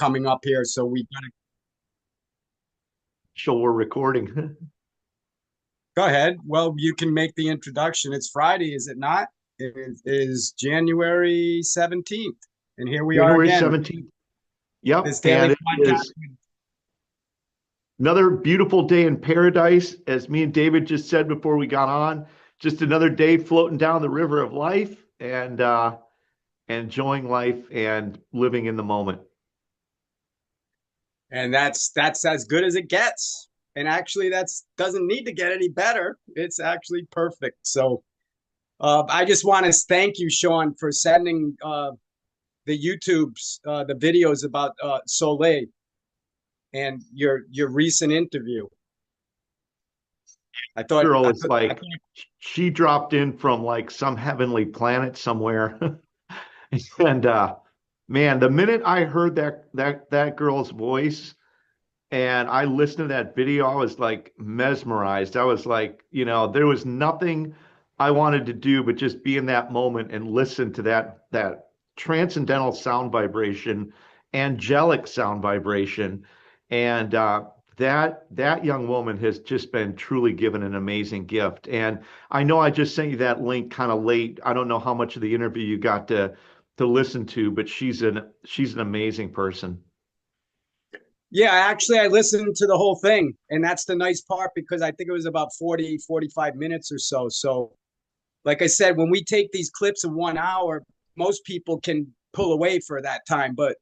coming up here, so we gotta Sure, we're recording. go ahead. Well, you can make the introduction. It's Friday, is it not? It is January 17th, and here we are January again. 17th. Yep. This daily And it podcast. is another beautiful day in paradise. As me and David just said before we got on, just another day floating down the river of life and enjoying life and living in the moment. And that's as good as it gets. And actually, that's doesn't need to get any better. It's actually perfect. So I just want to thank you, Sean, for sending the YouTubes, the videos about Soleil and your recent interview. Girl is like she dropped in from like some heavenly planet somewhere. And man, the minute I heard that girl's voice and I listened to that video, I was like mesmerized. I was like, there was nothing I wanted to do but just be in that moment and listen to that transcendental sound vibration, angelic sound vibration, and that young woman has just been truly given an amazing gift. And I know I just sent you that link kind of late. I don't know how much of the interview you got to listen to, but she's an amazing person. Yeah, actually, I listened to the whole thing. And that's the nice part because I think it was about 40, 45 minutes or so. So, like I said, when we take these clips of 1 hour, most people can pull away for that time. But,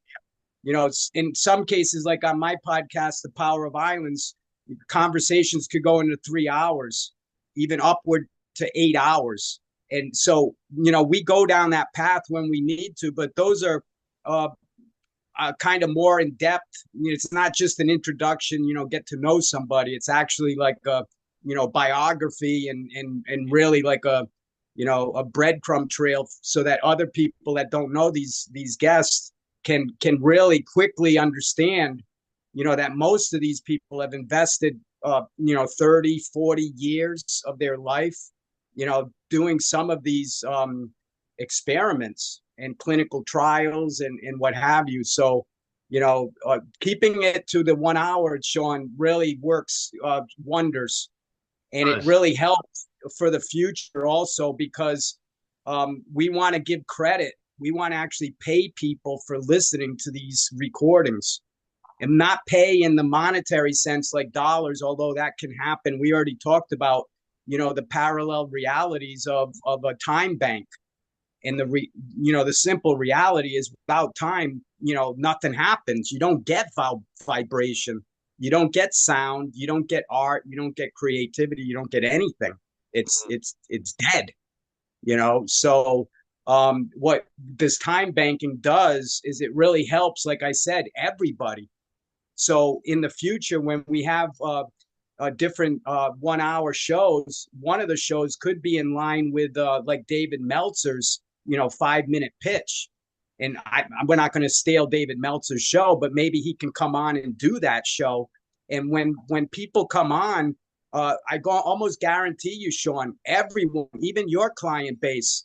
in some cases, like on my podcast, The Power of Islands, conversations could go into 3 hours, even upward to 8 hours. And so, we go down that path when we need to, but those are uh, kind of more in depth. It's not just an introduction, get to know somebody. It's actually like a, biography and really like a breadcrumb trail so that other people that don't know these guests can really quickly understand, that most of these people have invested, 30, 40 years of their life, doing some of these experiments and clinical trials and what have you. So, keeping it to the 1 hour, Sean, really works wonders. And it Yes. really helps for the future also because we want to give credit. We want to actually pay people for listening to these recordings and not pay in the monetary sense like dollars, although that can happen. We already talked about, the parallel realities of a time bank. And the simple reality is without time, nothing happens. You don't get vibration, you don't get sound, you don't get art, you don't get creativity, you don't get anything. It's dead. So what this time banking does is it really helps, like I said, everybody. So in the future, when we have different 1 hour shows, one of the shows could be in line with like David Meltzer's, 5 minute pitch. And we're not going to steal David Meltzer's show, but maybe he can come on and do that show. And when people come on, I almost guarantee you, Sean, everyone, even your client base,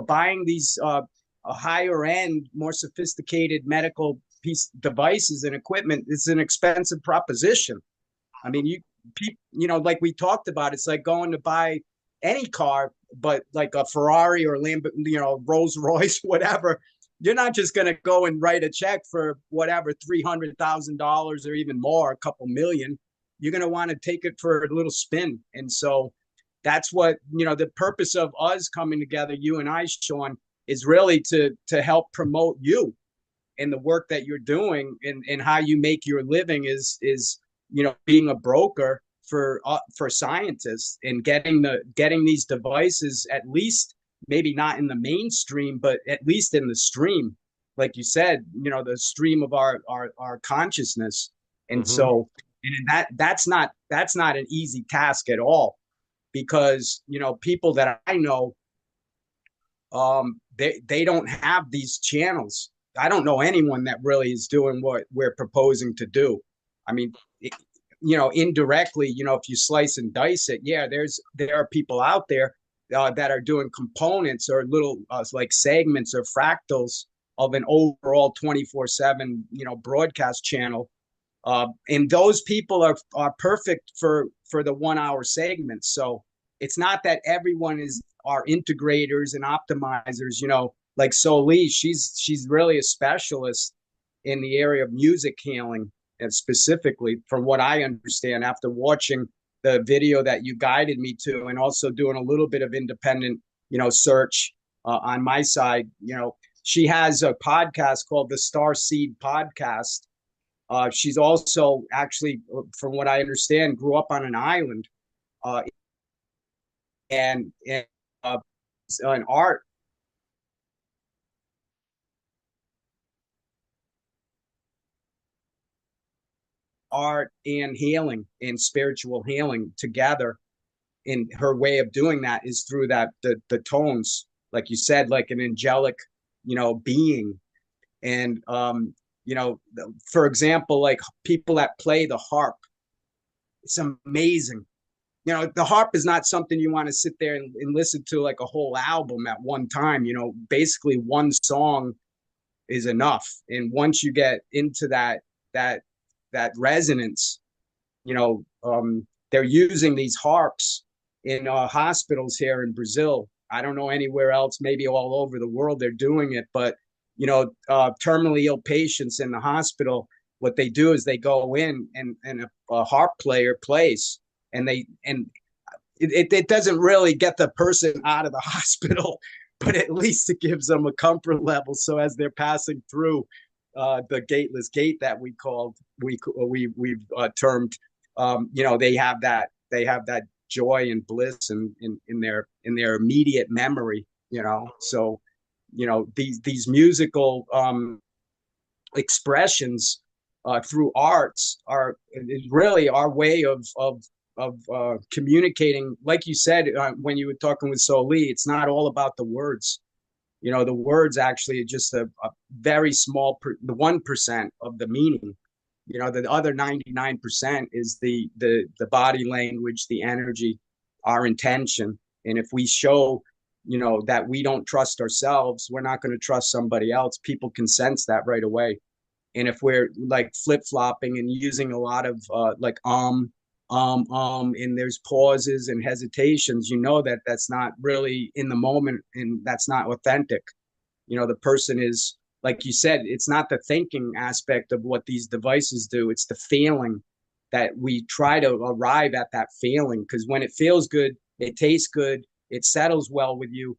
buying these higher end, more sophisticated medical piece devices and equipment is an expensive proposition. I mean, like we talked about, it's like going to buy any car, but like a Ferrari or Rolls Royce, whatever. You're not just going to go and write a check for whatever $300,000 or even more, a couple million. You're going to want to take it for a little spin, and so that's what the purpose of us coming together, you and I, Sean, is really to help promote you and the work that you're doing and how you make your living is being a broker for scientists and getting these devices, at least maybe not in the mainstream but at least in the stream, like you said, the stream of our consciousness. And Hmm. so and that's not an easy task at all because people that I know, they don't have these channels. I don't know anyone that really is doing what we're proposing to do. I mean, indirectly, if you slice and dice it, yeah, there are people out there that are doing components or little like segments or fractals, of an overall 24/7, broadcast channel. And those people are perfect for the 1 hour segments. So it's not that everyone are integrators and optimizers. Like Solis, she's really a specialist in the area of music healing, and specifically, from what I understand, after watching the video that you guided me to, and also doing a little bit of independent, search on my side. She has a podcast called the Star Seed Podcast. She's also actually, from what I understand, grew up on an island, and an art and healing and spiritual healing together. And her way of doing that is through the tones, like you said, like an angelic, being. And for example, like people that play the harp, it's amazing. The harp is not something you want to sit there and listen to like a whole album at one time. Basically one song is enough. And once you get into that that resonance, they're using these harps in hospitals here in Brazil. I don't know anywhere else, maybe all over the world they're doing it, but terminally ill patients in the hospital, what they do is they go in and a harp player plays, and it doesn't really get the person out of the hospital, but at least it gives them a comfort level. So as they're passing through the gateless gate that we've termed, they have that joy and bliss in their immediate memory. So these musical expressions through arts is really our way of communicating. Like you said, when you were talking with Soli, it's not all about the words. The words actually are just a very small, the 1% of the meaning. The other 99% is the body language, the energy, our intention. And if we show, that we don't trust ourselves, we're not going to trust somebody else. People can sense that right away. And if we're like flip flopping and using a lot of like and there's pauses and hesitations, that that's not really in the moment, and that's not authentic. The person is, like you said, it's not the thinking aspect of what these devices do, it's the feeling that we try to arrive at that feeling, because when it feels good, it tastes good, it settles well with you,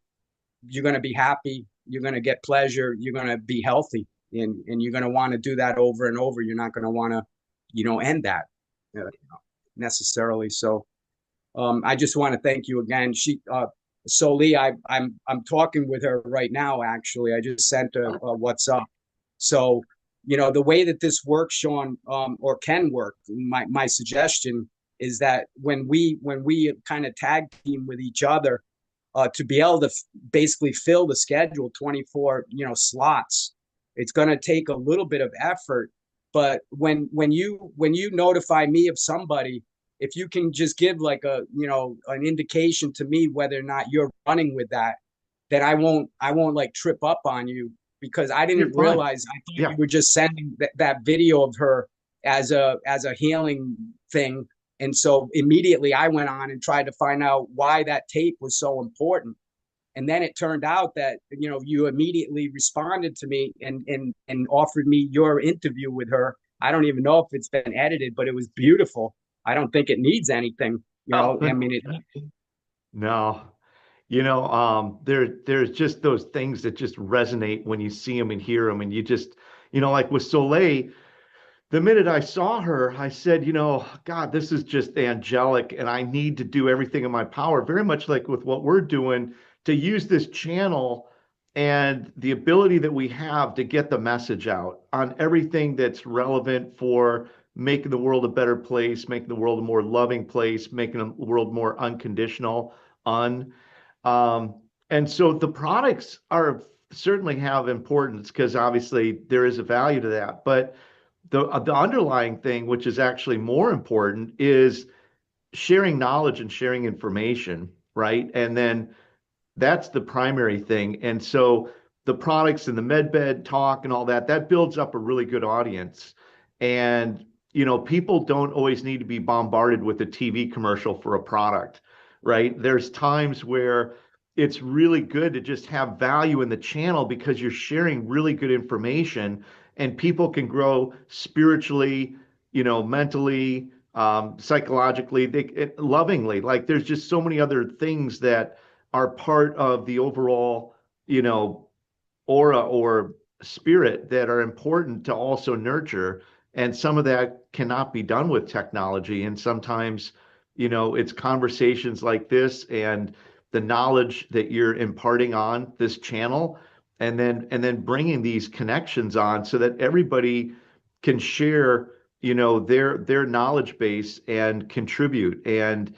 you're going to be happy, you're going to get pleasure, you're going to be healthy, and you're going to want to do that over and over. You're not going to want to end that necessarily. So I just want to thank you again. Soli, I'm talking with her right now. Actually, I just sent a WhatsApp. So the way that this works, Sean, or can work, my suggestion is that when we kind of tag team with each other, to be able to basically fill the schedule 24 slots, it's going to take a little bit of effort. But when you notify me of somebody, if you can just give like an indication to me whether or not you're running with that, then I won't like trip up on you, because I didn't realize, I thought you were just sending that video of her as a healing thing. And so immediately I went on and tried to find out why that tape was so important. And then it turned out that, you immediately responded to me and offered me your interview with her. I don't even know if it's been edited, but it was beautiful. I don't think it needs anything. I mean, No, there's just those things that just resonate when you see them and hear them, and you just, like with Soleil, the minute I saw her, I said, God, this is just angelic, and I need to do everything in my power, very much like with what we're doing, to use this channel and the ability that we have to get the message out on everything that's relevant for making the world a better place, making the world a more loving place, making the world more unconditional, um, and so the products are certainly have importance, because obviously there is a value to that. But the underlying thing, which is actually more important, is sharing knowledge and sharing information, right? And then that's the primary thing. And so the products and the med bed talk and all that, that builds up a really good audience. And, people don't always need to be bombarded with a TV commercial for a product, right? There's times where it's really good to just have value in the channel because you're sharing really good information and people can grow spiritually, mentally, psychologically, lovingly. Like there's just so many other things that are part of the overall, you know, aura or spirit that are important to also nurture. And some of that cannot be done with technology. And sometimes, it's conversations like this and the knowledge that you're imparting on this channel and then bringing these connections on so that everybody can share, their knowledge base and contribute. And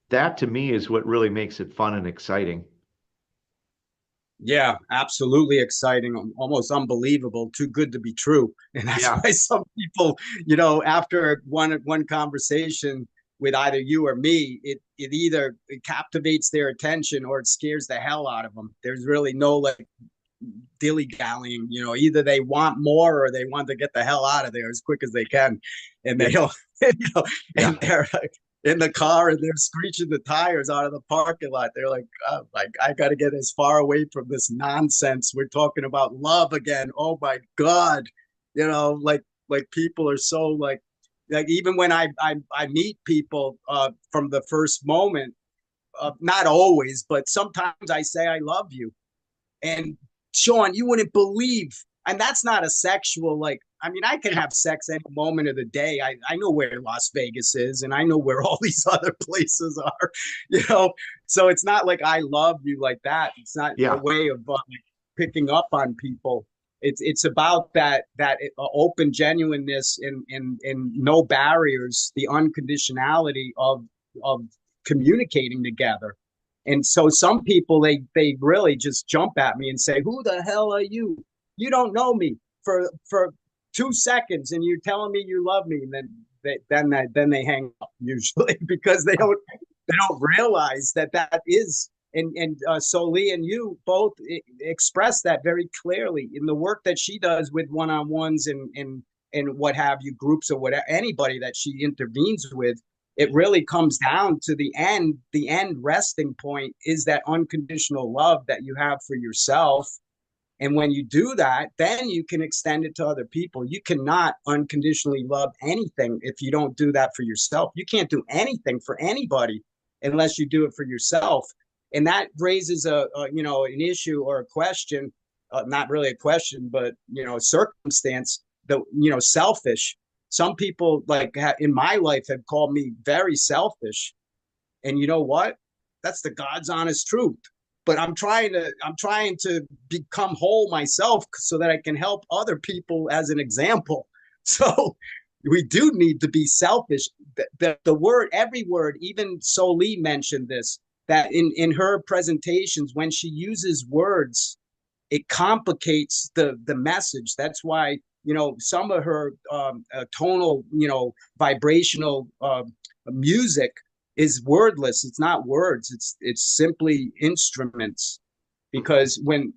that to me is what really makes it fun and exciting. Yeah, absolutely exciting, almost unbelievable, too good to be true. And that's Yeah. why some people, after one conversation with either you or me, it either it captivates their attention or it scares the hell out of them. There's really no like dilly-dallying, either they want more or they want to get the hell out of there as quick as they can. And Yeah. they don't, Yeah. and they're in the car and they're screeching the tires out of the parking lot. They're like, oh, like I got to get as far away from this nonsense. We're talking about love again. Oh my God. Like people are so like even when I meet people from the first moment, not always, but sometimes I say I love you. And Sean, you wouldn't believe, and that's not a sexual, like, I mean, I can have sex any moment of the day. I know where Las Vegas is and I know where all these other places are, you know? So it's not like I love you like that. It's not a Yeah. way of picking up on people. It's about that open genuineness and no barriers, the unconditionality of communicating together. And so some people they really just jump at me and say, "Who the hell are you? You don't know me for 2 seconds, and you're telling me you love me." And then they hang up usually because they don't realize that is and so Lee and you both express that very clearly in the work that she does with one-on-ones and what have you, groups or whatever, anybody that she intervenes with. It really comes down to the end resting point is that unconditional love that you have for yourself. And when you do that, then you can extend it to other people. You cannot unconditionally love anything if you don't do that for yourself. You can't do anything for anybody unless you do it for yourself. And that raises an issue or a question, not really a question, but a circumstance that selfish. Some people like in my life have called me very selfish, and you know what? That's the God's honest truth. But I'm trying to become whole myself so that I can help other people as an example. So we do need to be selfish. The word, every word, even Soli mentioned this, that in her presentations, when she uses words, it complicates the message. That's why some of her tonal, vibrational music is wordless. It's not words. It's simply instruments. Because when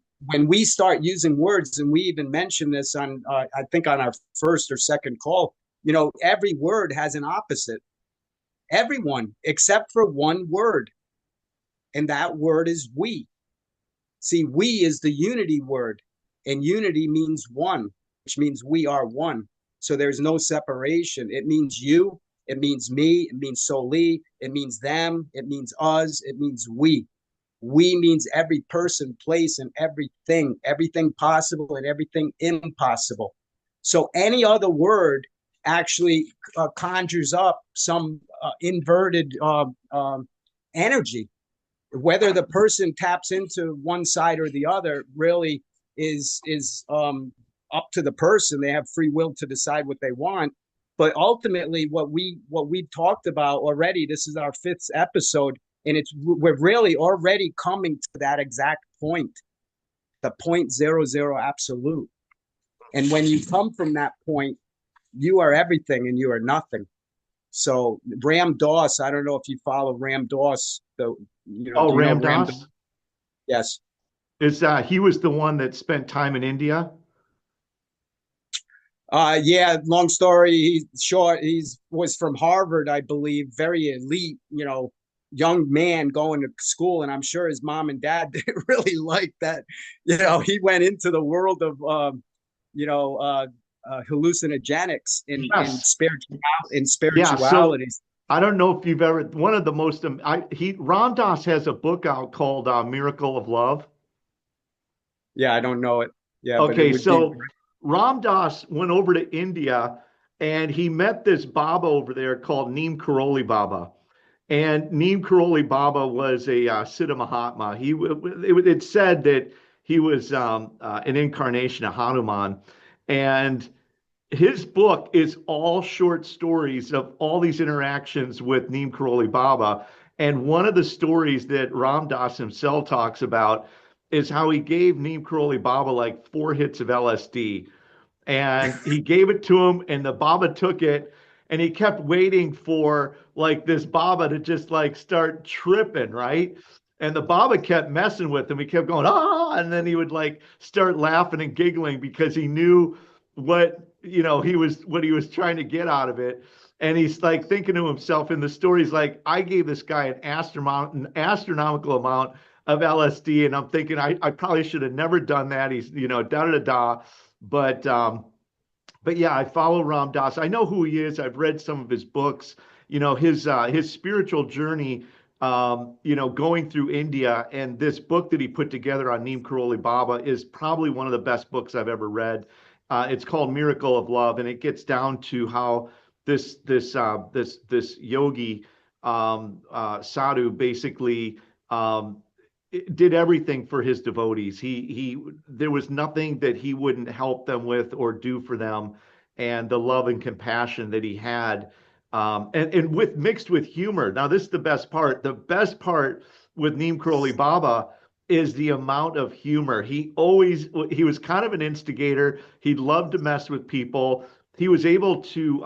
we start using words, and we even mentioned this on I think on our first or second call, every word has an opposite. Everyone except for one word, and that word is we. See, we is the unity word, and unity means one, which means we are one. So there's no separation. It means you, it means me, it means Soli, it means them, it means us, it means we. We means every person, place, and everything possible and everything impossible. So any other word actually conjures up some inverted energy. Whether the person taps into one side or the other really is up to the person. They have free will to decide what they want. But ultimately, what we've talked about already, this is our fifth episode, and we're really already coming to that exact point, the 0.00 absolute. And when you come from that point, you are everything and you are nothing. So Ram Dass, I don't know if you follow Ram Dass, Oh, do you know Ram Ram Dass? Dass? Yes. Is he was the one that spent time in India? Yeah, long story short, he's was from Harvard, I believe, very elite, young man going to school, and I'm sure his mom and dad didn't really like that. He went into the world of you know, hallucinogenics Yes. in Yeah. So spiritualities. I don't know if you've ever one of the most Ram Dass has a book out called Miracle of Love. Yeah, I don't know it. Yeah, but it Okay, would be. so Ram Dass went over to India and he met this Baba over there called Neem Karoli Baba. And Neem Karoli Baba was a Siddha Mahatma. It said that he was an incarnation of Hanuman. And his book is all short stories of all these interactions with Neem Karoli Baba. And one of the stories that Ram Dass himself talks about is how he gave Neem Karoli Baba like 4 hits of LSD, and he gave it to him, and the Baba took it, and he kept waiting for like this Baba to just like start tripping, right? And the Baba kept messing with him. He kept going, ah, and then he would like start laughing and giggling because he knew what he was trying to get out of it. And he's like thinking to himself in the story, he's like, I gave this guy an astronomical amount of LSD, and I'm thinking I probably should have never done that. He's, da da da. But but yeah, I follow Ram Dass. I know who he is. I've read some of his books. His spiritual journey. Going through India, and this book that he put together on Neem Karoli Baba is probably one of the best books I've ever read. It's called Miracle of Love, and it gets down to how this yogi sadhu basically um, did everything for his devotees. He there was nothing that he wouldn't help them with or do for them, and the love and compassion that he had, and with mixed with humor. Now this is the best part. The best part with Neem Karoli Baba is the amount of humor. He was kind of an instigator. He loved to mess with people. He was able to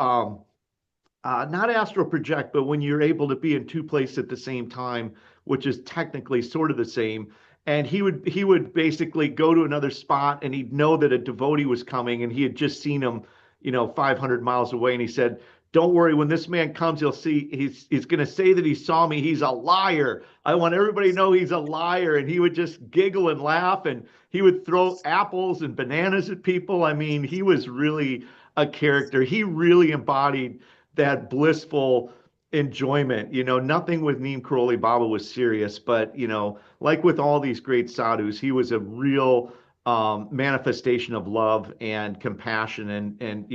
not astral project, but when you're able to be in two places at the same time, which is technically sort of the same. And he would basically go to another spot, and he'd know that a devotee was coming, and he had just seen him, 500 miles away, and he said, "Don't worry, when this man comes, he'll see he's going to say that he saw me. He's a liar. I want everybody to know he's a liar." And he would just giggle and laugh, and he would throw apples and bananas at people. I mean, he was really a character. He really embodied that blissful enjoyment. Nothing with Neem Karoli Baba was serious, but like with all these great sadhus, he was a real manifestation of love and compassion, and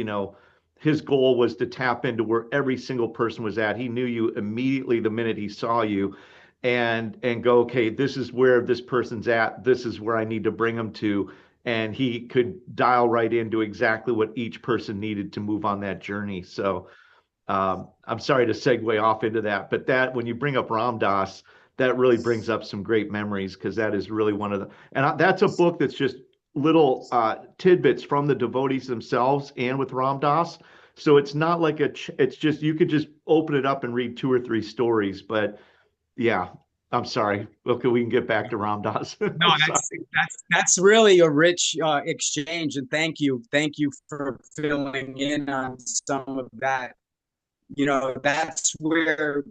his goal was to tap into where every single person was at. He knew you immediately the minute he saw you, and go, okay, this is where this person's at. This is where I need to bring them to. And he could dial right into exactly what each person needed to move on that journey. So I'm sorry to segue off into that, but that when you bring up Ram Dass, that really brings up some great memories because that is really one of the, that's a book that's just little tidbits from the devotees themselves and with Ram Dass. So it's not like it's just, you could just open it up and read 2 or 3 stories. But yeah, I'm sorry. Okay, we can get back to Ram Dass. No, Sorry. that's really a rich exchange, and thank you for filling in on some of that. That's where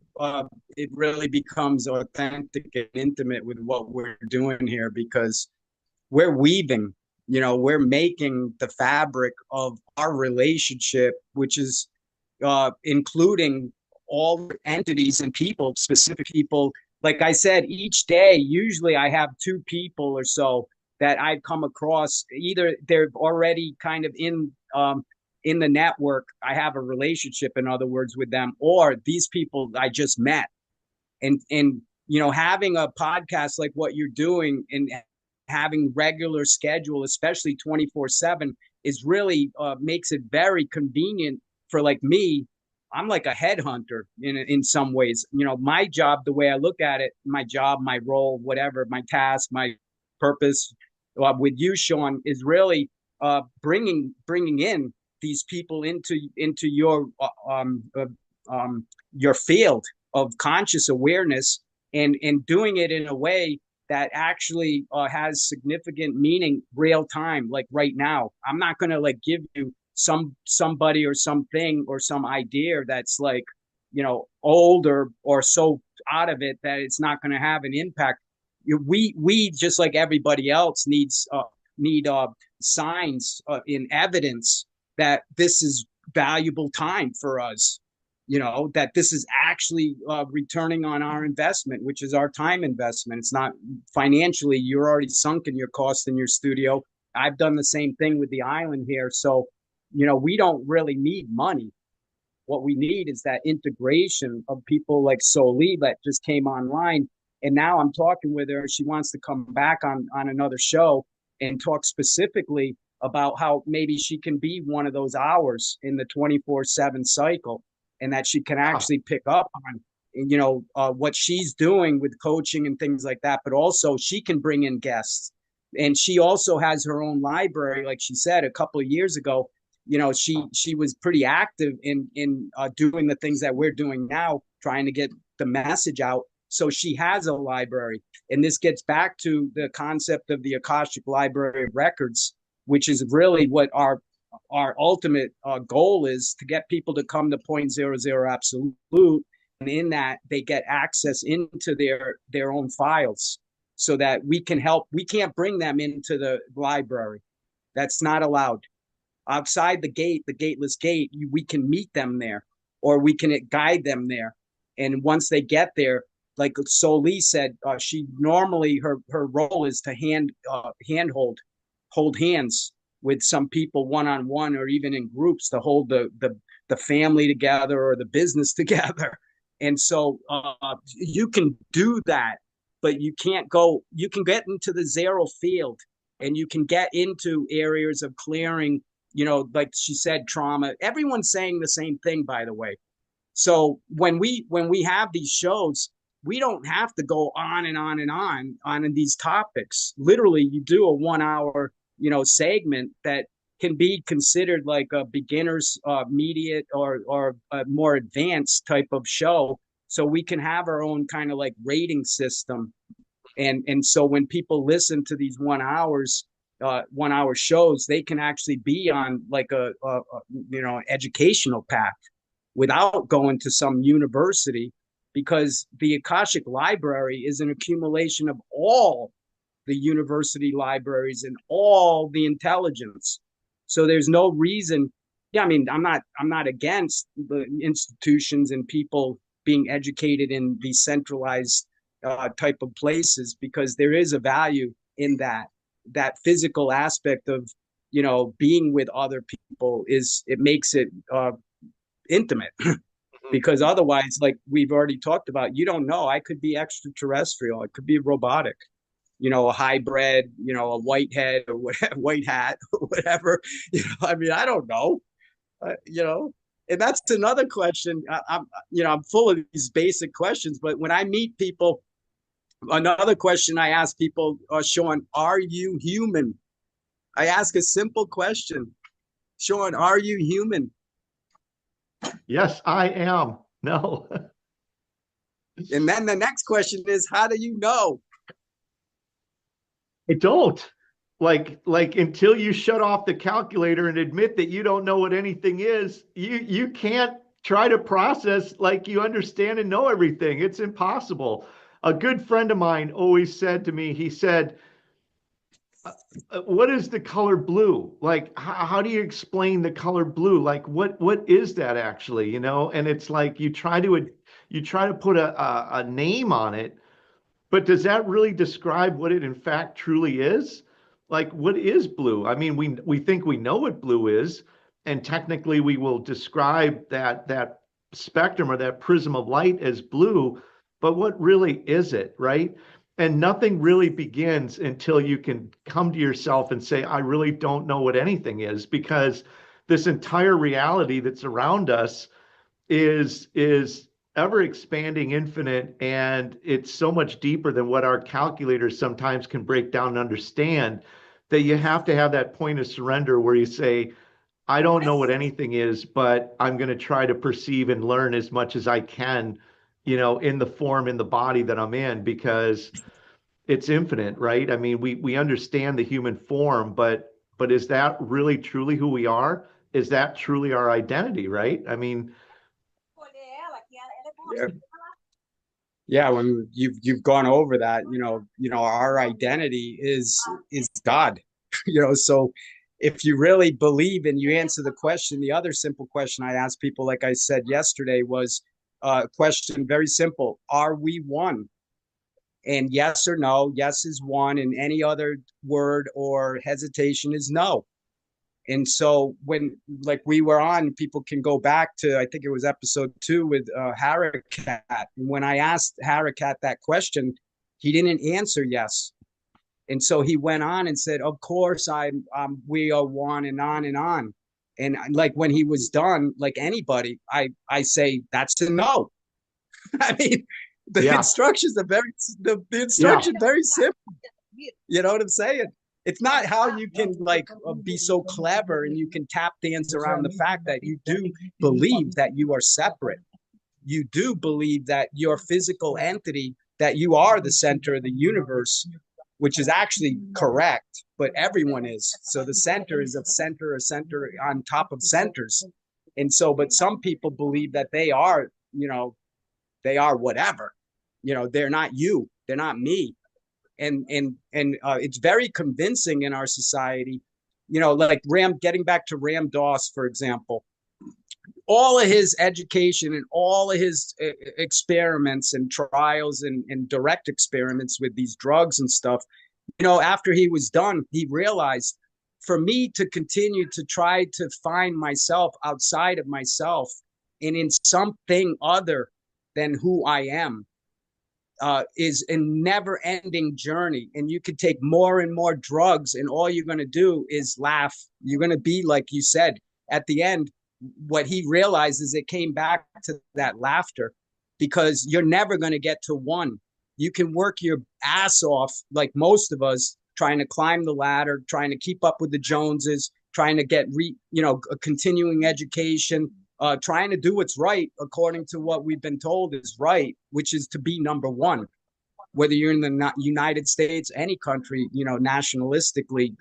it really becomes authentic and intimate with what we're doing here, because we're weaving, we're making the fabric of our relationship, which is including all entities and people, specific people. Like I said, each day, usually I have 2 people or so that I've come across. Either they're already kind of in the network. I have a relationship, in other words, with them, or these people I just met. And having a podcast like what you're doing and having regular schedule, especially 24/7, is really makes it very convenient for like me. I'm like a headhunter in some ways. My job, the way I look at it, my job, my role, whatever, my task, my purpose with you, Sean, is really bringing in these people into your field of conscious awareness, and doing it in a way that actually has significant meaning real time, like right now. I'm not going to like give you somebody or something or some idea that's like, old or so out of it that it's not going to have an impact. We just like everybody else need signs in evidence that this is valuable time for us, that this is actually returning on our investment, which is our time investment. It's not financially, you're already sunk in your cost in your studio. I've done the same thing with the island here. So, we don't really need money. What we need is that integration of people like Soli that just came online. And now I'm talking with her. She wants to come back on another show and talk specifically about how maybe she can be one of those hours in the 24/7 cycle, and that she can actually pick up on what she's doing with coaching and things like that. But also she can bring in guests, and she also has her own library. Like she said a couple of years ago, she was pretty active in doing the things that we're doing now, trying to get the message out. So she has a library, and this gets back to the concept of the Akashic Library of Records, which is really what our ultimate goal is, to get people to come to .00 absolute, and in that they get access into their own files, so that we can help. We can't bring them into the library. That's not allowed. Outside the gate, the gateless gate, we can meet them there, or we can guide them there. And once they get there, like Soli said, she normally her role is to hold hands with some people one on one, or even in groups, to hold the family together or the business together. And so you can do that, but you can't go. You can get into the zero field, and you can get into areas of clearing, like she said, trauma. Everyone's saying the same thing, by the way. So when we have these shows, we don't have to go on and on and on these topics. Literally, you do a 1 hour, segment that can be considered like a beginner's, immediate, or a more advanced type of show. So we can have our own kind of like rating system, and so when people listen to these 1 hours 1 hour shows, they can actually be on like a educational path without going to some university, because the Akashic Library is an accumulation of all the university libraries and all the intelligence. So there's no reason. Yeah, I mean, I'm not against the institutions and people being educated in these centralized type of places, because there is a value in that physical aspect of being with other people. It makes it intimate. Because otherwise, like we've already talked about, you don't know. I could be extraterrestrial, it could be robotic, a hybrid, a white head or whatever, white hat or whatever. I mean, I don't know. And that's another question. I'm full of these basic questions, but when I meet people, another question I ask people, Sean, are you human? I ask a simple question. Sean, are you human? Yes, I am. No. And then the next question is, how do you know? I don't. Like until you shut off the calculator and admit that you don't know what anything is, you can't try to process like you understand and know everything. It's impossible. A good friend of mine always said to me, he said, what is the color blue? Like, how do you explain the color blue? Like, what is that actually? And it's like you try to put a name on it, but does that really describe what it in fact truly is? Like, what is blue? I mean, we think we know what blue is, and technically we will describe that spectrum or that prism of light as blue, but what really is it, right? And nothing really begins until you can come to yourself and say, I really don't know what anything is, because this entire reality that's around us is ever expanding, infinite, and it's so much deeper than what our calculators sometimes can break down and understand, that you have to have that point of surrender where you say, I don't know what anything is, but I'm going to try to perceive and learn as much as I can, in the form, in the body that I'm in, because it's infinite, right? I mean, we understand the human form, but is that really truly who we are? Is that truly our identity, right? I mean, Yeah. Yeah, when you've gone over that, our identity is God. So if you really believe and you answer the question, the other simple question I asked people, like I said yesterday, was a question very simple: Are we one? And yes or no. Yes is one, and any other word or hesitation is no. And so when like we were on, people can go back to, I think it was episode 2 with Harakat. When I asked Harakat that question, he didn't answer yes. And so he went on and said, "Of course, we are one," and on and on. And like when he was done, like anybody, I say that's a no. I mean, the yeah, instructions are the yeah, instruction very simple. You know what I'm saying? It's not how you can like be so clever and you can tap dance around the fact that you do believe that you are separate. You do believe that your physical entity, that you are the center of the universe, which is actually correct, but everyone is. So the center is a center on top of centers. And so, but some people believe that they are whatever. They're not you. They're not me. And it's very convincing in our society. Like getting back to Ram Doss, for example, all of his education and all of his experiments and trials and direct experiments with these drugs and stuff, after he was done, he realized, for me to continue to try to find myself outside of myself and in something other than who I am, is a never ending journey. And you could take more and more drugs, and all you're going to do is laugh. You're going to be, like you said, at the end, what he realized is it came back to that laughter, because you're never going to get to one. You can work your ass off, like most of us, trying to climb the ladder, trying to keep up with the Joneses, trying to get a continuing education, trying to do what's right according to what we've been told is right, which is to be number one. Whether you're in the United States, any country, nationalistically,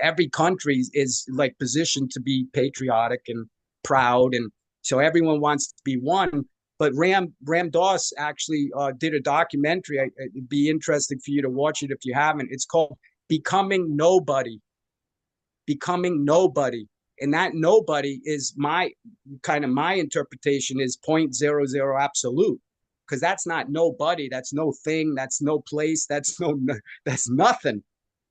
every country is like positioned to be patriotic and proud, and so everyone wants to be one. But Ram Doss actually did a documentary. It'd be interesting for you to watch it if you haven't. It's called Becoming Nobody. Becoming Nobody. And that nobody is my interpretation is 0.00 absolute, because that's not nobody, that's no thing, that's no place, that's nothing.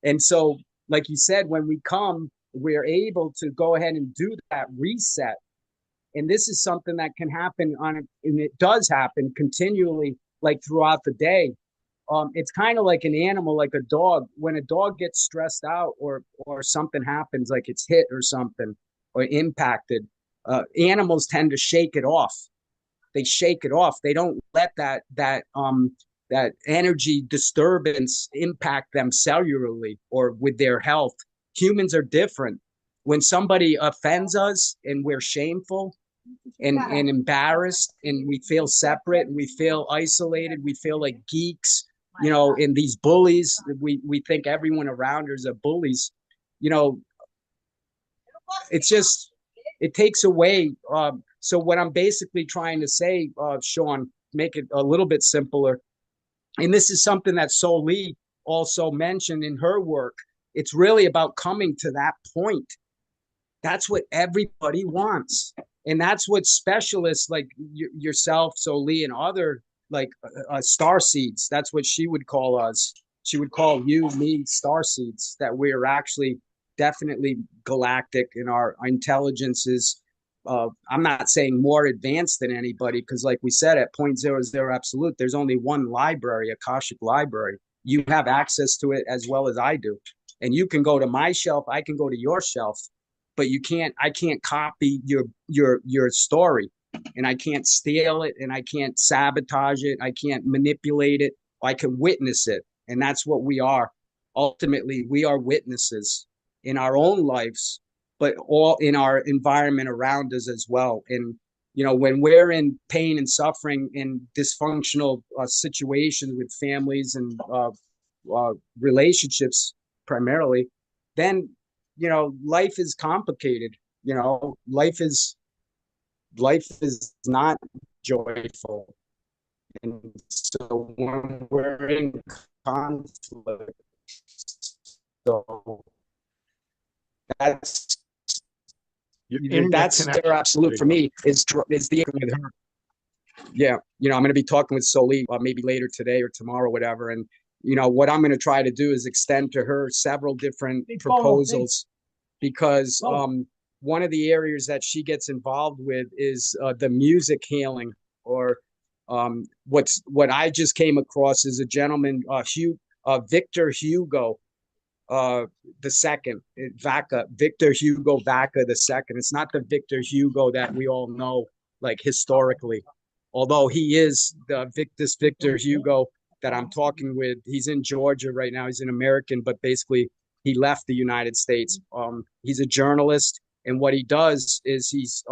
And so, like you said, when we come, we're able to go ahead and do that reset. And this is something that can happen and it does happen continually, like throughout the day. It's kind of like an animal, like a dog. When a dog gets stressed out or something happens, like it's hit or something or impacted, animals tend to shake it off. They shake it off. They don't let that energy disturbance impact them cellularly or with their health. Humans are different. When somebody offends us and we're shameful and embarrassed and we feel separate and we feel isolated, we feel like geeks, in these bullies, we think everyone around us are bullies. You know, it's just, it takes away. So what I'm basically trying to say, Sean, make it a little bit simpler, and this is something that Sol Lee also mentioned in her work. It's really about coming to that point. That's what everybody wants. And that's what specialists like yourself, Sol Lee, and other like star seeds, that's what she would call us. She would call you, me, star seeds, that we're actually definitely galactic and our intelligence is, I'm not saying more advanced than anybody, because like we said, at 0.00 absolute, there's only one library, Akashic library. You have access to it as well as I do. And you can go to my shelf, I can go to your shelf, but I can't copy your story, and I can't steal it, and I can't sabotage it, I can't manipulate it. I can witness it. And that's what we are. Ultimately, we are witnesses in our own lives, but all in our environment around us as well. And when we're in pain and suffering in dysfunctional situations with families and relationships primarily, then life is complicated. Life is not joyful, and so when we're in conflict, so that's Your internet that's their connection. absolute for me is the with her. Yeah, I'm going to be talking with Soli maybe later today or tomorrow, whatever. And what I'm going to try to do is extend to her several different proposals, because one of the areas that she gets involved with is the music healing, or what I just came across is a gentleman, Victor Hugo, uh, the second, Victor Hugo Vaca the second. It's not the Victor Hugo that we all know, like historically, although he is this Victor Hugo that I'm talking with. He's in Georgia right now. He's an American, but basically he left the United States. He's a journalist, and what he does is he's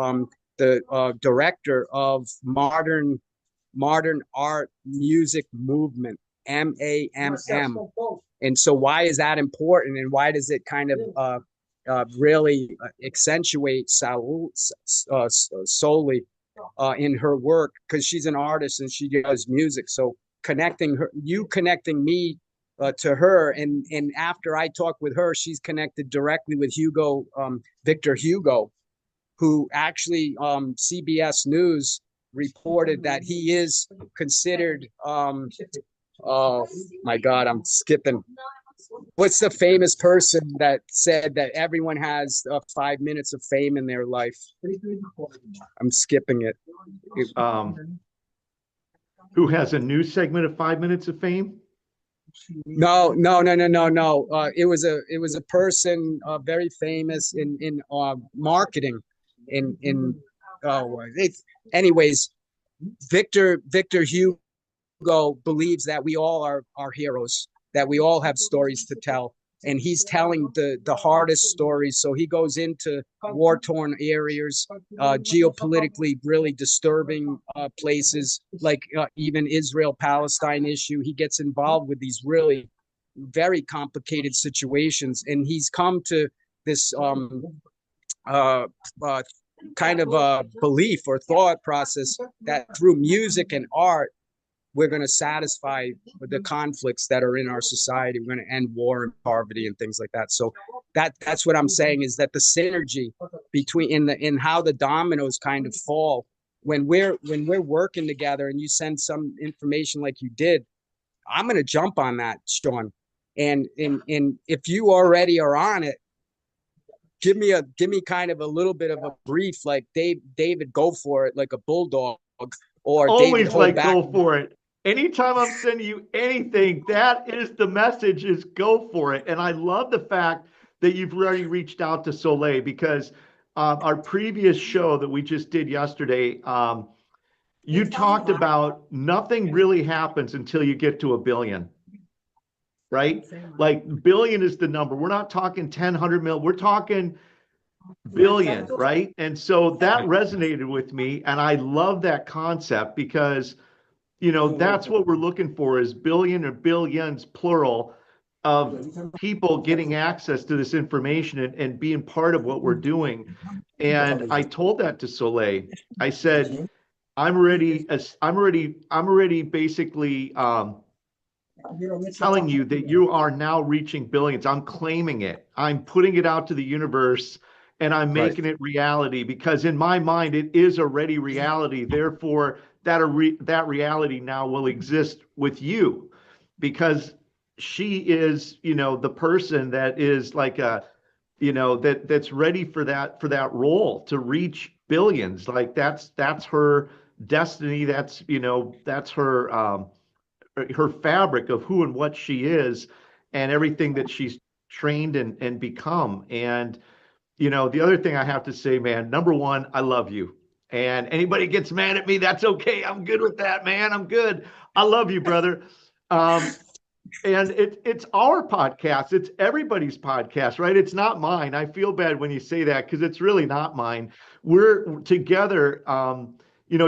the director of modern art music movement, MAMM. And so why is that important, and why does it kind of really accentuate solely in her work? Because she's an artist and she does music. So connecting me to her, and after I talk with her, she's connected directly with Victor Hugo, who actually CBS News reported that he is considered. Oh my God, I'm skipping. What's the famous person that said that everyone has 5 minutes of fame in their life? I'm skipping it. Who has a new segment of 5 minutes of fame? No. It was a person very famous in marketing. In anyways, Victor Hugo believes that we all are heroes, that we all have stories to tell, and he's telling the hardest stories. So he goes into war torn areas, geopolitically really disturbing places, like even Israel Palestine issue. He gets involved with these really very complicated situations, and he's come to this uh, uh, kind of a belief or thought process that through music and art we're going to satisfy the conflicts that are in our society. We're going to end war and poverty and things like that. So that's what I'm saying, is that the synergy between in how the dominoes kind of fall when we're working together, and you send some information like you did, I'm going to jump on that, Sean. And if you already are on it, give me kind of a little bit of a brief, like David, go for it, like a bulldog, or David, Always hold like back. go for it. Anytime I'm sending you anything, that is the message, is go for it. And I love the fact that you've already reached out to Soleil, because our previous show that we just did yesterday, you talked about nothing really happens until you get to a billion, right? Like billion is the number. We're not talking 10, 100 mil. We're talking billion, right? And so that resonated with me. And I love that concept, because that's what we're looking for, is billion or billions, plural, of people getting access to this information and being part of what we're doing. And I told that to Soleil. I said, I'm already basically telling you that you are now reaching billions. I'm claiming it. I'm putting it out to the universe, and I'm Right. making it reality, because in my mind it is already reality. Therefore, that reality now will exist with you, because she is, the person that is like that's ready for that role to reach billions. Like that's her destiny. That's her fabric of who and what she is, and everything that she's trained and become. And the other thing I have to say, man, number one, I love you. And anybody gets mad at me, that's okay. I'm good with that, man. I'm good. I love you, brother. Um, and it's our podcast. It's everybody's podcast, right? It's not mine. I feel bad when you say that, because it's really not mine. We're together.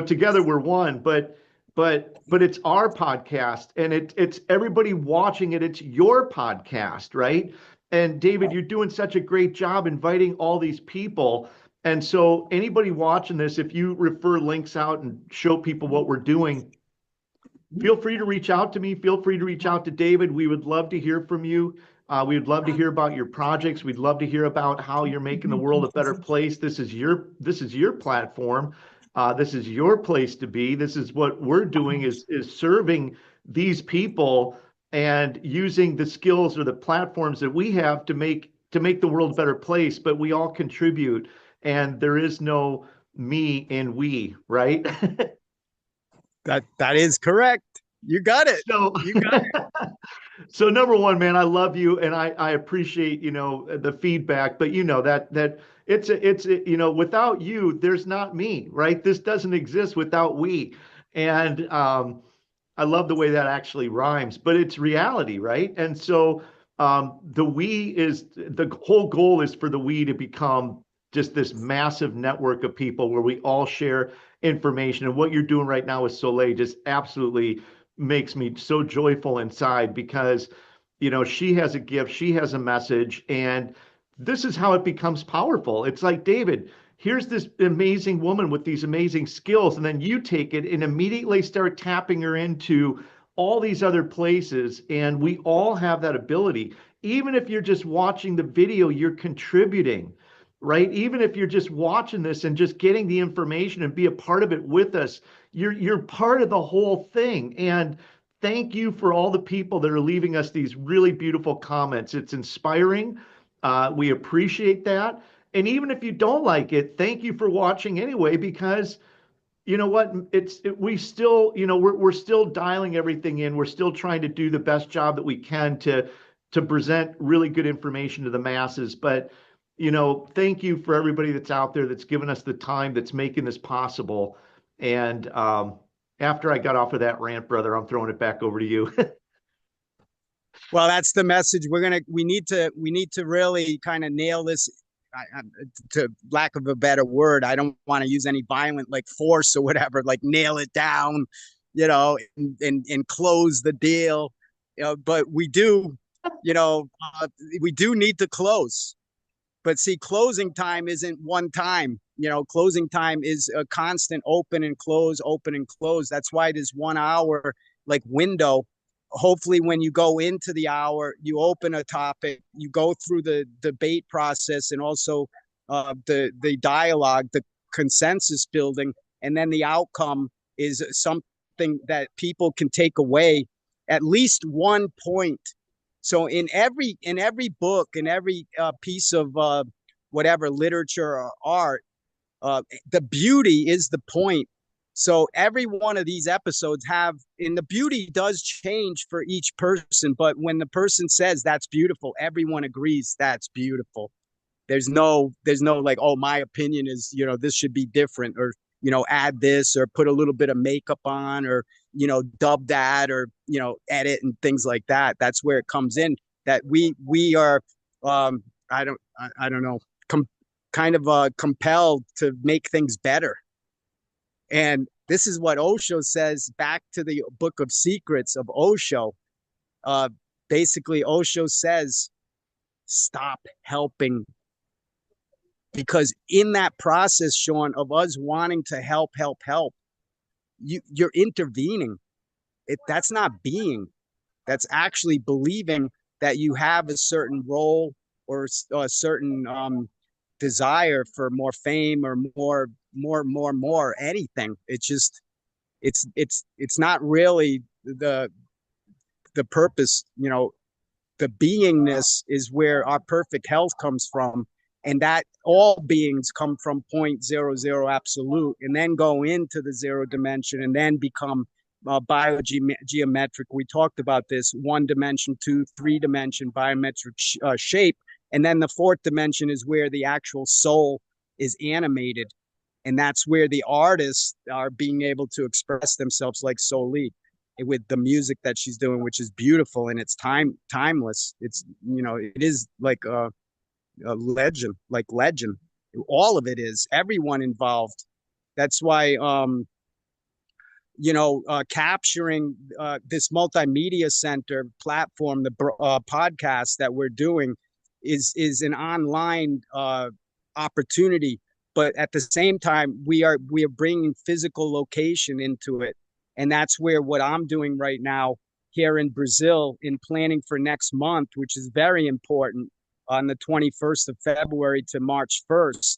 Together we're one. But but it's our podcast, and it's everybody watching it. It's your podcast, right? And David, you're doing such a great job inviting all these people. And so anybody watching this, if you refer links out and show people what we're doing, feel free to reach out to me. Feel free to reach out to David. We would love to hear from you. We would love to hear about your projects. We'd love to hear about how you're making the world a better place. This is your platform. This is your place to be. This is what we're doing is serving these people and using the skills or the platforms that we have to make the world a better place. But we all contribute, and there is no me and we, right? That is correct. You got it. So, You got it. so number one, man, I love you, and I appreciate the feedback. But that without you, there's not me, right? This doesn't exist without we, and I love the way that actually rhymes, but it's reality, right? And so the whole goal is for the we to become just this massive network of people where we all share information. And what you're doing right now with Soleil just absolutely makes me so joyful inside because she has a gift, she has a message, and this is how it becomes powerful. It's like, David, here's this amazing woman with these amazing skills, and then you take it and immediately start tapping her into all these other places. And we all have that ability. Even if you're just watching the video, you're contributing, right? Even if you're just watching this and just getting the information and be a part of it with us, you're part of the whole thing. And thank you for all the people that are leaving us these really beautiful comments. It's inspiring. We appreciate that. And even if you don't like it, thank you for watching anyway, because you know what? We still, we're still dialing everything in. We're still trying to do the best job that we can to present really good information to the masses. But thank you for everybody that's out there that's given us the time, that's making this possible. And after I got off of that rant, brother, I'm throwing it back over to you. Well, that's the message. We need to really kind of nail this. To lack of a better word, I don't want to use any violent like force or whatever, like nail it down, and close the deal. But we do need to close. But see, closing time isn't one time. Closing time is a constant open and close, open and close. That's why this 1 hour like window. Hopefully when you go into the hour, you open a topic, you go through the debate process and also the dialogue, the consensus building, and then the outcome is something that people can take away at least one point. So in every book, in every piece of whatever literature or art, the beauty is the point. So every one of these episodes and the beauty does change for each person. But when the person says that's beautiful, everyone agrees that's beautiful. There's no like, oh, my opinion is, this should be different, or, add this or put a little bit of makeup on, or, dub that, or, edit and things like that. That's where it comes in that we are, I don't know, kind of compelled to make things better. And this is what Osho says, back to the Book of Secrets of Osho. Uh, Basically, Osho says, stop helping. Because in that process, Sean, of us wanting to help, you're intervening. That's not being. That's actually believing that you have a certain role or a certain desire for more fame or more anything. It's just it's not really the purpose. The beingness is where our perfect health comes from, and that all beings come from point zero zero absolute, and then go into the zero dimension, and then become biogeometric. We talked about this: 1 dimension, 2, 3 dimension biometric shape, and then the 4th dimension is where the actual soul is animated, and that's where the artists are being able to express themselves, like Soleil, with the music that she's doing, which is beautiful, and it's timeless. It's it is like a legend, like legend. All of it is, everyone involved. That's why capturing this multimedia center platform, the podcast that we're doing is an online opportunity, but at the same time, we are bringing physical location into it, and that's where what I'm doing right now here in Brazil in planning for next month, which is very important, on the 21st of February to March 1st.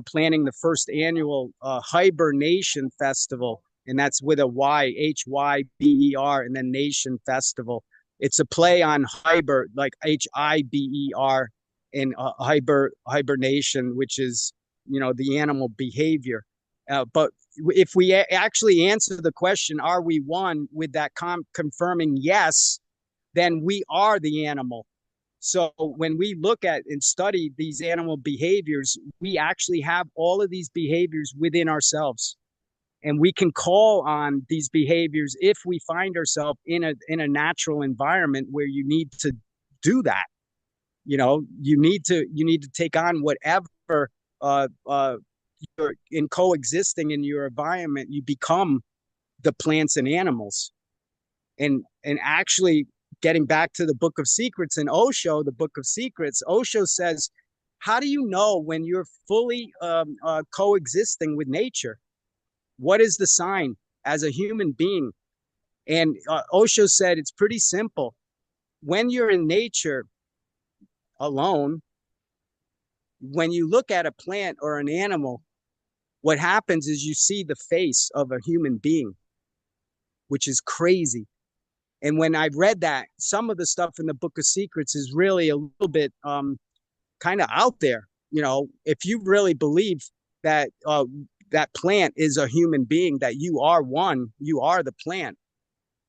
Planning the first annual Hibernation Festival, and that's with a Y, Hyber, and then Nation Festival. It's a play on Hyber, like Hiber, and hibernation, which is the animal behavior. But if we actually answer the question, are we one, with that confirming yes, then we are the animal. So when we look at and study these animal behaviors, we actually have all of these behaviors within ourselves. And we can call on these behaviors if we find ourselves in a natural environment where you need to do that. You need to take on whatever you're in coexisting in your environment. You become the plants and animals. And actually, getting back to the Book of Secrets and Osho, the Book of Secrets, Osho says, how do you know when you're fully coexisting with nature? What is the sign as a human being? And Osho said it's pretty simple. When you're in nature alone, when you look at a plant or an animal, what happens is you see the face of a human being, which is crazy. And when I read that, some of the stuff in the Book of Secrets is really a little bit kind of out there. If you really believe that that plant is a human being, that you are one, you are the plant.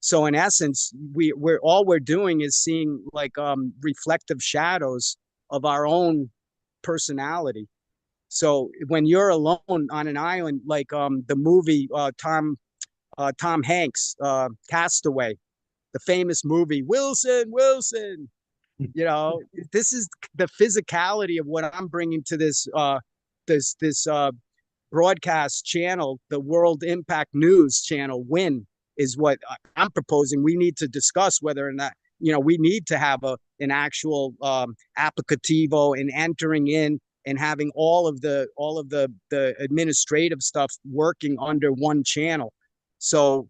So in essence, we're doing is seeing like reflective shadows of our own personality. So when you're alone on an island, like the movie Tom Hanks, Castaway, the famous movie, Wilson, Wilson. This is the physicality of what I'm bringing to this broadcast channel, the World Impact News channel. WIN is what I'm proposing. We need to discuss whether or not we need to have an actual applicativo and entering in and having all of the administrative stuff working under one channel. So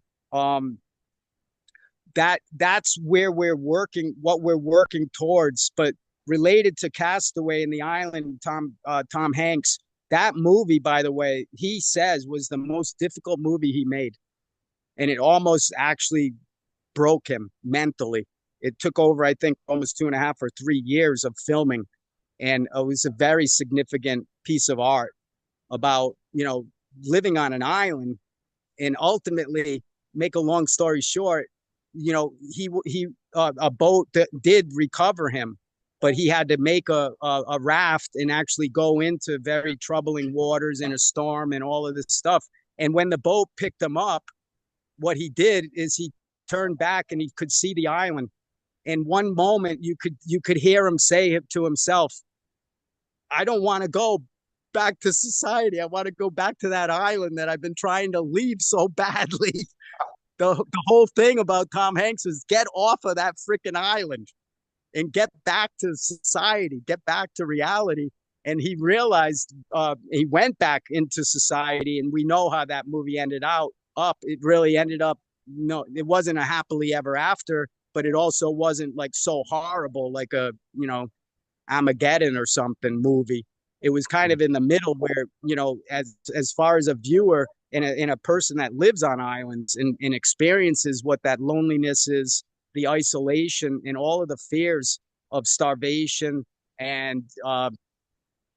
that's where we're working, what we're working towards. But related to Castaway and the Island, Tom Hanks, that movie, by the way, he says was the most difficult movie he made, and it almost actually broke him mentally. It took over, I think, almost 2.5 or 3 years of filming, and it was a very significant piece of art about living on an island. And ultimately, make a long story short, he a boat that did recover him, but he had to make a raft and actually go into very troubling waters in a storm and all of this stuff. And when the boat picked him up, what he did is he turned back and he could see the island. And one moment you could hear him say to himself, I don't want to go back to society. I want to go back to that island that I've been trying to leave so badly. The whole thing about Tom Hanks is get off of that freaking island and get back to society, get back to reality. And he realized he went back into society, and we know how that movie ended up. It really ended up, no, it wasn't a happily ever after, but it also wasn't like so horrible, like a, Armageddon or something movie. It was kind of in the middle where, as far as a viewer and a person that lives on islands and experiences what that loneliness is, the isolation and all of the fears of starvation and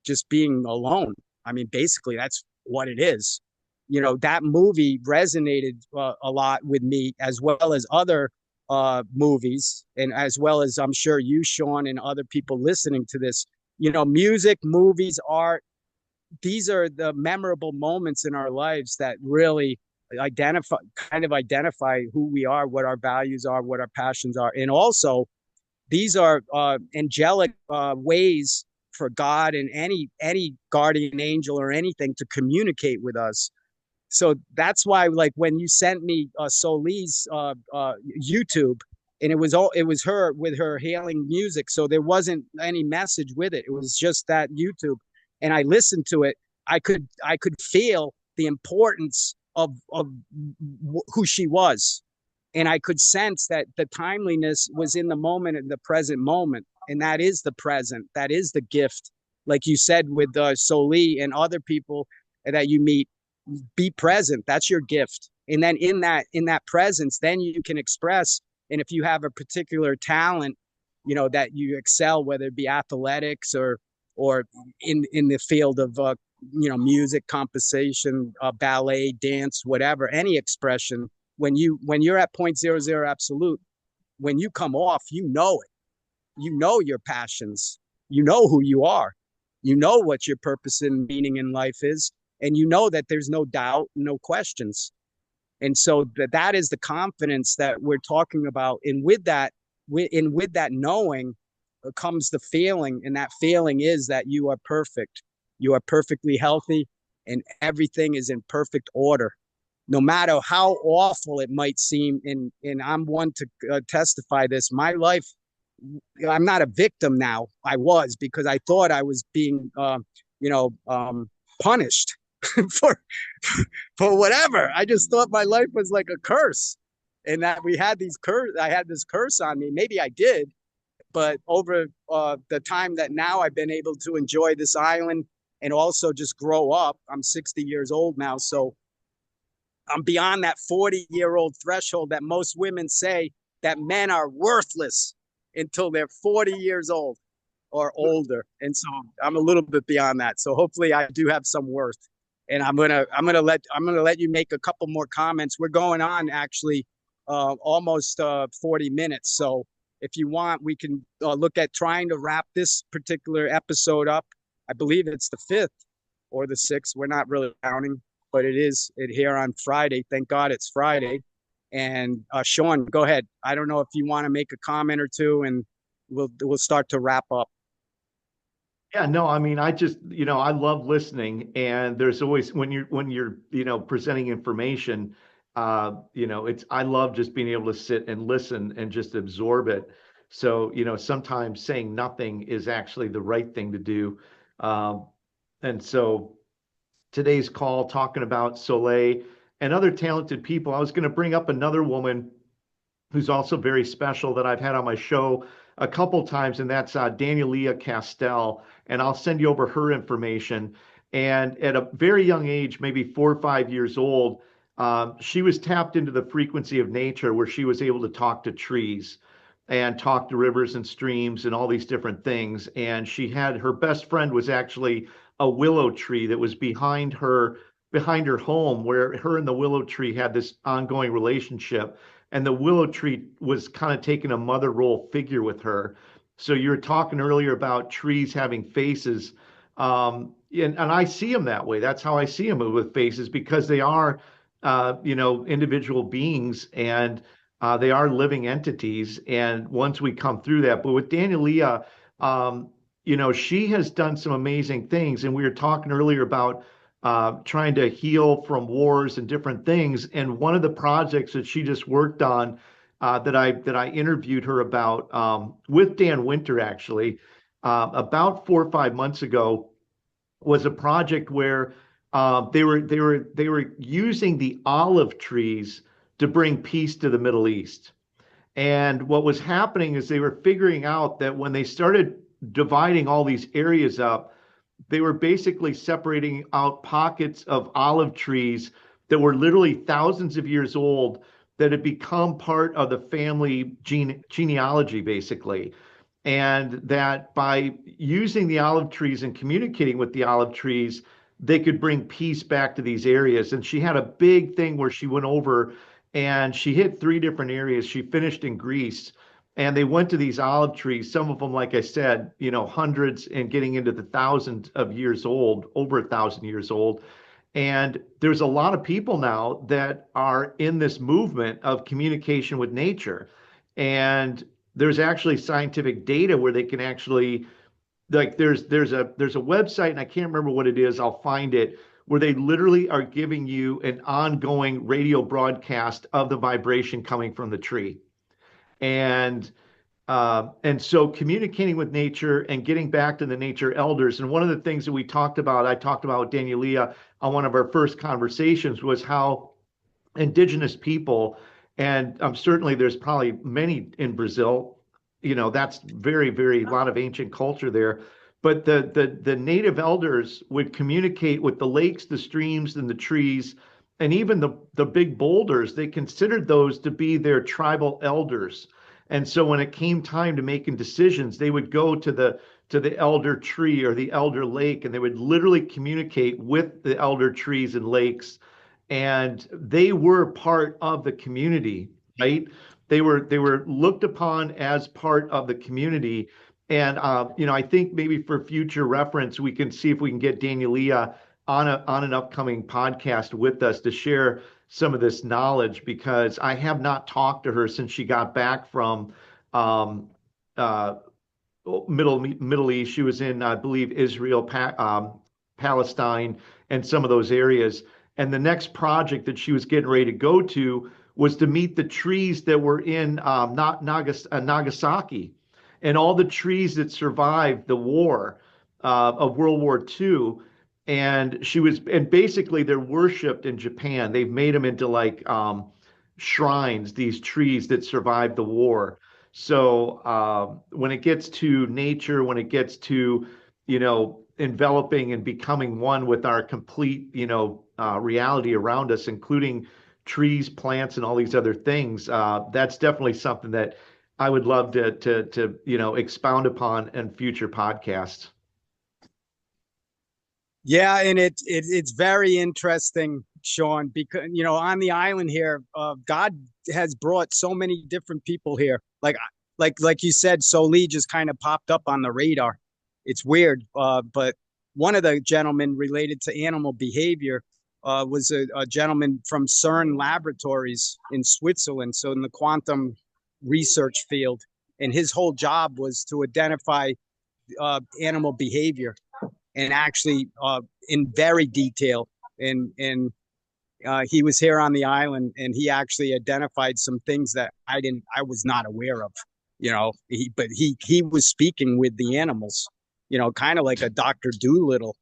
just being alone. I mean, basically, that's what it is. That movie resonated a lot with me, as well as other movies, and as well as I'm sure you, Sean, and other people listening to this. Music, movies, art, these are the memorable moments in our lives that really identify who we are, what our values are, what our passions are. And also, these are angelic ways for God and any guardian angel or anything to communicate with us. So that's why, like, when you sent me Solie's YouTube, and it was her with her hailing music, so there wasn't any message with it. It was just that YouTube, and I listened to it. I could feel the importance of who she was, and I could sense that the timeliness was in the moment, in the present moment, and that is the present. That is the gift, like you said with Solie and other people that you meet. Be present. That's your gift. And then in that presence, then you can express. And if you have a particular talent, you know, that you excel, whether it be athletics or in the field of you know, music, composition, ballet, dance, whatever, any expression. When you're at point zero zero absolute, when you come off, you know it. You know your passions. You know who you are. You know what your purpose and meaning in life is, and you know that there's no doubt, no questions. And so that is the confidence that we're talking about. And with that knowing comes the feeling, and that feeling is that you are perfect. You are perfectly healthy, and everything is in perfect order. No matter how awful it might seem, and I'm one to testify this. My life, I'm not a victim now. I was, because I thought I was being, you know, punished for for whatever. I just thought my life was like a curse, and that we had these curse. I had this curse on me. Maybe I did, but over the time that now I've been able to enjoy this island and also just grow up. I'm 60 years old now, so I'm beyond that 40-year-old threshold that most women say that men are worthless until they're 40 years old or older. And so I'm a little bit beyond that. So hopefully I do have some worth. And I'm gonna let you make a couple more comments. We're going on actually almost 40 minutes. So if you want, we can look at trying to wrap this particular episode up. I believe it's the 5th or the 6th. We're not really counting, but it is it here on Friday. Thank God it's Friday. And Sean, go ahead. I don't know if you want to make a comment or two, and we'll start to wrap up. Yeah, no, I mean, I just, I love listening, and there's always when you're, presenting information, I love just being able to sit and listen and just absorb it. So, sometimes saying nothing is actually the right thing to do. Um, and so today's call talking about Soleil and other talented people, I was going to bring up another woman who's also very special that I've had on my show a couple times, and that's Danielia Castell. And I'll send you over her information. And at a very young age, maybe 4 or 5 years old, she was tapped into the frequency of nature where she was able to talk to trees and talk to rivers and streams and all these different things. And she had her best friend was actually a willow tree that was behind her home, where her and the willow tree had this ongoing relationship, and the willow tree was kind of taking a mother role figure with her. So you were talking earlier about trees having faces, and I see them that way. That's how I see them, with faces, because they are, individual beings, and they are living entities. And once we come through that, but with Danielia, um, she has done some amazing things. And we were talking earlier about trying to heal from wars and different things. And one of the projects that she just worked on, that I interviewed her about, with Dan Winter, actually, about 4 or 5 months ago, was a project where they were using the olive trees to bring peace to the Middle East. And what was happening is they were figuring out that when they started dividing all these areas up, they were basically separating out pockets of olive trees that were literally thousands of years old, that had become part of the family genealogy, basically. And that by using the olive trees and communicating with the olive trees, they could bring peace back to these areas. And she had a big thing where she went over and she hit 3 different areas. She finished in Greece, and they went to these olive trees, some of them, like I said, hundreds and getting into the thousands of years old, over 1,000 years old. And there's a lot of people now that are in this movement of communication with nature. And there's actually scientific data where they can actually, like, there's a website, and I can't remember what it is. I'll find it, where they literally are giving you an ongoing radio broadcast of the vibration coming from the tree. And so communicating with nature and getting back to the nature elders. And one of the things that I talked about with Daniela on one of our first conversations, was how indigenous people, and certainly there's probably many in Brazil, that's very, very, a lot of ancient culture there. But the native elders would communicate with the lakes, the streams, and the trees, and even the big boulders. They considered those to be their tribal elders. And so when it came time to making decisions, they would go to the elder tree or the elder lake, and they would literally communicate with the elder trees and lakes, and they were part of the community, right? They were looked upon as part of the community. And I think maybe for future reference, we can see if we can get Danielia on an upcoming podcast with us to share some of this knowledge, because I have not talked to her since she got back from um, uh, Middle East. She was in, I believe, Israel, Palestine, and some of those areas. And the next project that she was getting ready to go to was to meet the trees that were in Nagasaki, and all the trees that survived the war of World War II. And basically they're worshipped in Japan. They've made them into like shrines, these trees that survived the war. So when it gets to nature, when it gets to, enveloping and becoming one with our complete, reality around us, including trees, plants, and all these other things, that's definitely something that I would love to expound upon in future podcasts. Yeah, and it's very interesting, Sean, because on the island here, God has brought so many different people here. Like you said, Soli just kind of popped up on the radar. It's weird, but one of the gentlemen related to animal behavior was a gentleman from CERN Laboratories in Switzerland, so in the quantum research field, and his whole job was to identify animal behavior, and actually in very detail. And he was here on the island, and he actually identified some things that I was not aware of. But he was speaking with the animals. Kind of like a Dr. Doolittle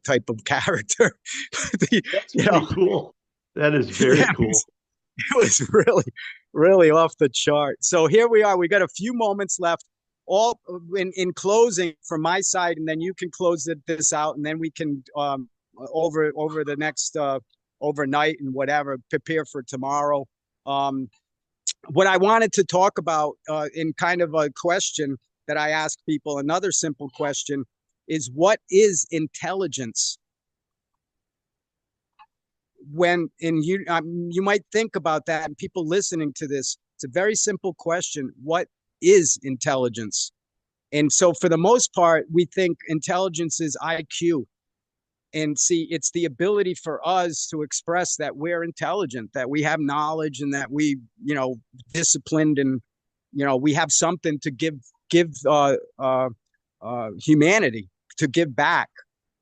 type of character. That's pretty cool. That is very cool. It was really, really off the chart. So here we are. We got a few moments left. All in closing from my side, and then you can close this out, and then we can over the next overnight and whatever, prepare for tomorrow. What I wanted to talk about in kind of a question that I ask people, another simple question, is what is intelligence? You might think about that, and people listening to this, it's a very simple question. What is intelligence? And so for the most part, we think intelligence is IQ. And see, it's the ability for us to express that we're intelligent, that we have knowledge, and that we, disciplined, and, we have something to give humanity, to give back,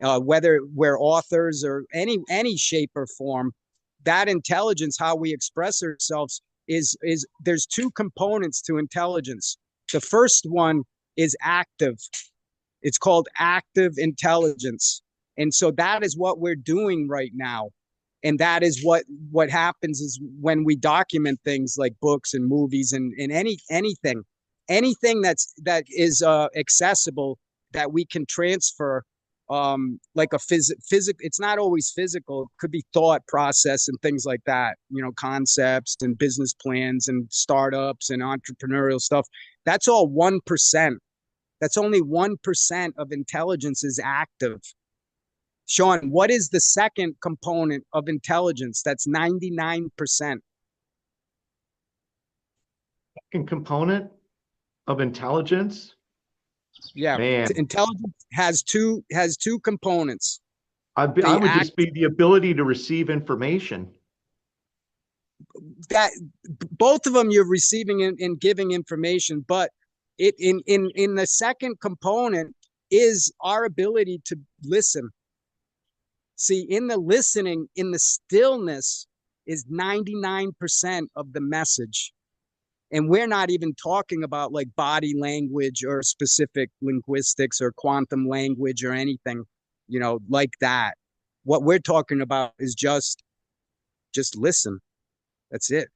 whether we're authors or any shape or form. That intelligence, how we express ourselves, is there's two components to intelligence. The first one is active. It's called active intelligence. And so that is what we're doing right now. And that is what happens is when we document things like books and movies and anything that is accessible, that we can transfer, like a physical. It's not always physical. It could be thought process and things like that, concepts and business plans and startups and entrepreneurial stuff. That's all 1%. That's only 1% of intelligence is active. Sean, what is the second component of intelligence? That's 99%. Second component of intelligence? Yeah, man, intelligence has two components. I would just be the ability to receive information. That both of them you're receiving and giving information, but it in the second component is our ability to listen. See, in the listening, in the stillness is 99% of the message. And we're not even talking about like body language or specific linguistics or quantum language or anything, like that. What we're talking about is just listen. That's it.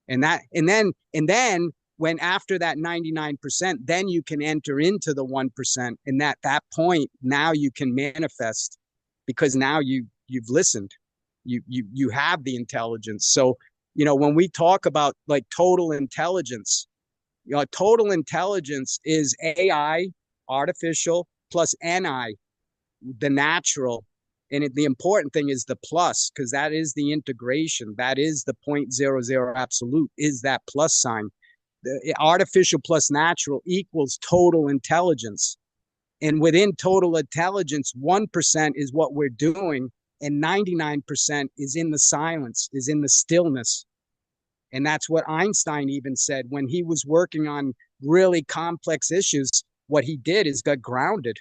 And then when after that 99%, then you can enter into the 1%. And at that point, now you can manifest because now you've listened. You have the intelligence. So, when we talk about like total intelligence, total intelligence is AI, artificial, plus NI, the natural. And the important thing is the plus, because that is the integration. That is the 0.00 absolute, is that plus sign. The artificial plus natural equals total intelligence. And within total intelligence, 1% is what we're doing, and 99% is in the silence, is in the stillness. And that's what Einstein even said when he was working on really complex issues. What he did is got grounded.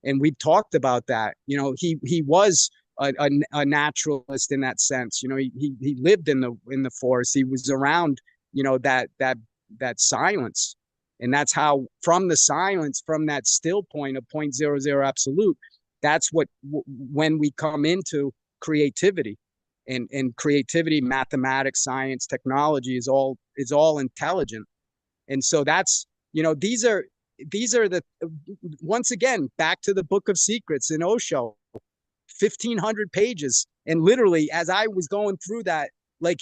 And we've talked about that. He was a naturalist in that sense. He lived in the forest. He was around, that silence. And that's how, from the silence, from that still point of 0.00 absolute, that's when we come into creativity. And creativity, mathematics, science, technology is all intelligent. And so that's, these are the, once again, back to the Book of Secrets in Osho, 1,500 pages. And literally, as I was going through that, like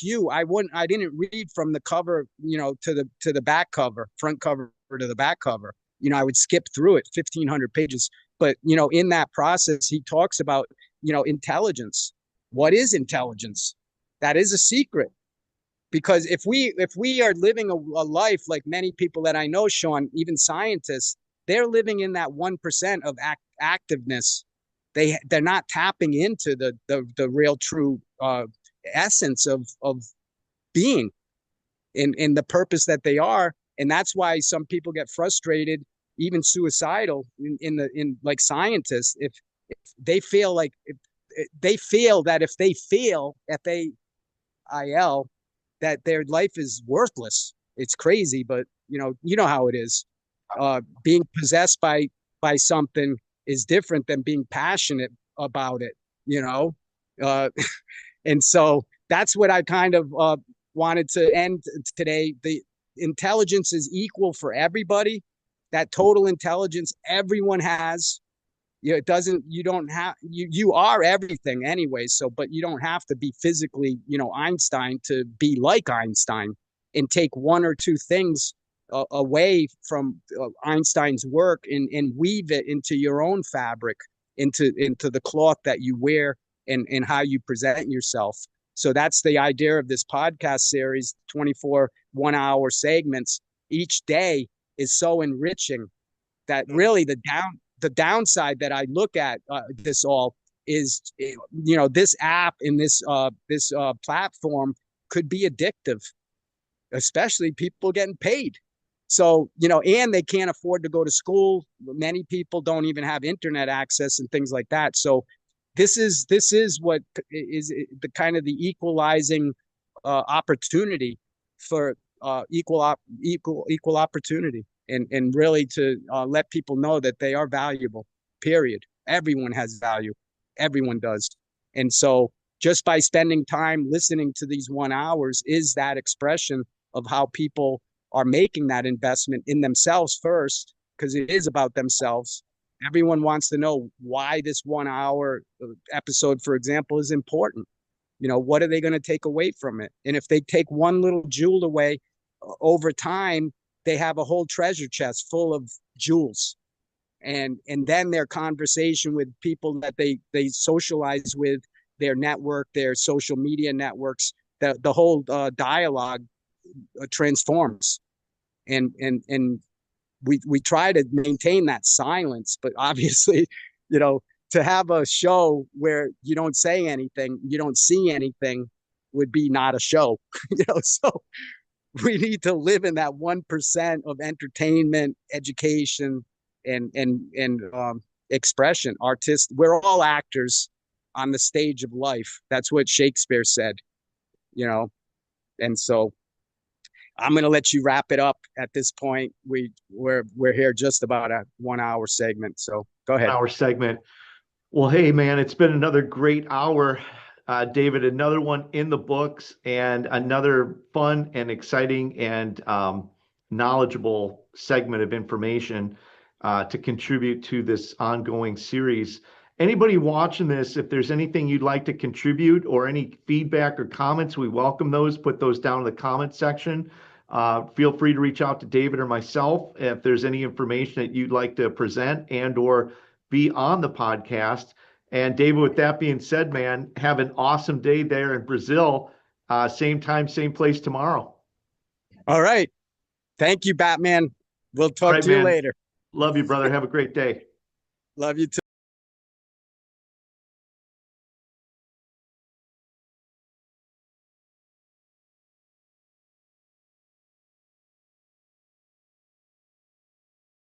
I didn't read from the cover, to the back cover, front cover to the back cover. I would skip through it, 1,500 pages. But, in that process, he talks about, intelligence. What is intelligence? That is a secret. Because if we are living a life like many people that I know, Sean, even scientists, they're living in that 1% of activeness. They're not tapping into the real true essence of being in the purpose that they are. And that's why some people get frustrated, even suicidal in like scientists, if they feel like if they feel that if they feel FAIL that their life is worthless. It's crazy, but you know how it is. Being possessed by something is different than being passionate about it. And so that's what I kind of wanted to end today. The intelligence is equal for everybody. That total intelligence everyone has. It doesn't, you don't have, you are everything anyway. So, but you don't have to be physically, Einstein to be like Einstein, and take one or two things away from Einstein's work and weave it into your own fabric, into the cloth that you wear and how you present yourself. So that's the idea of this podcast series, 24 1-hour segments. Each day is so enriching that really the downside that I look at this all is, this app and this platform could be addictive, especially people getting paid. So, and they can't afford to go to school. Many people don't even have internet access and things like that. So this is what is the kind of the equalizing opportunity for equal opportunity. And really to let people know that they are valuable, period. Everyone has value. Everyone does. And so just by spending time listening to these 1 hours is that expression of how people are making that investment in themselves first, because it is about themselves. Everyone wants to know why this 1 hour episode, for example, is important. What are they going to take away from it? And if they take one little jewel away over time, they have a whole treasure chest full of jewels. And then their conversation with people that they socialize with, their network, their social media networks, the whole dialogue transforms. And we try to maintain that silence, but obviously, to have a show where you don't say anything, you don't see anything, would be not a show. So we need to live in that 1% of entertainment, education, and expression. Artists, we're all actors, on the stage of life. That's what Shakespeare said, you know. And so I'm going to let you wrap it up at this point. We're here just about a 1 hour segment. So go ahead. Our segment. Well, hey, man, it's been another great hour, David. Another one in the books, and another fun and exciting and knowledgeable segment of information to contribute to this ongoing series. Anybody watching this, if there's anything you'd like to contribute or any feedback or comments, we welcome those. Put those down in the comment section. Feel free to reach out to David or myself if there's any information that you'd like to present and or be on the podcast. And David, with that being said, man, have an awesome day there in Brazil. Same time, same place tomorrow. All right. Thank you, Batman. We'll All talk right, to you man. later. Love you, brother. Have a great day. Love you too.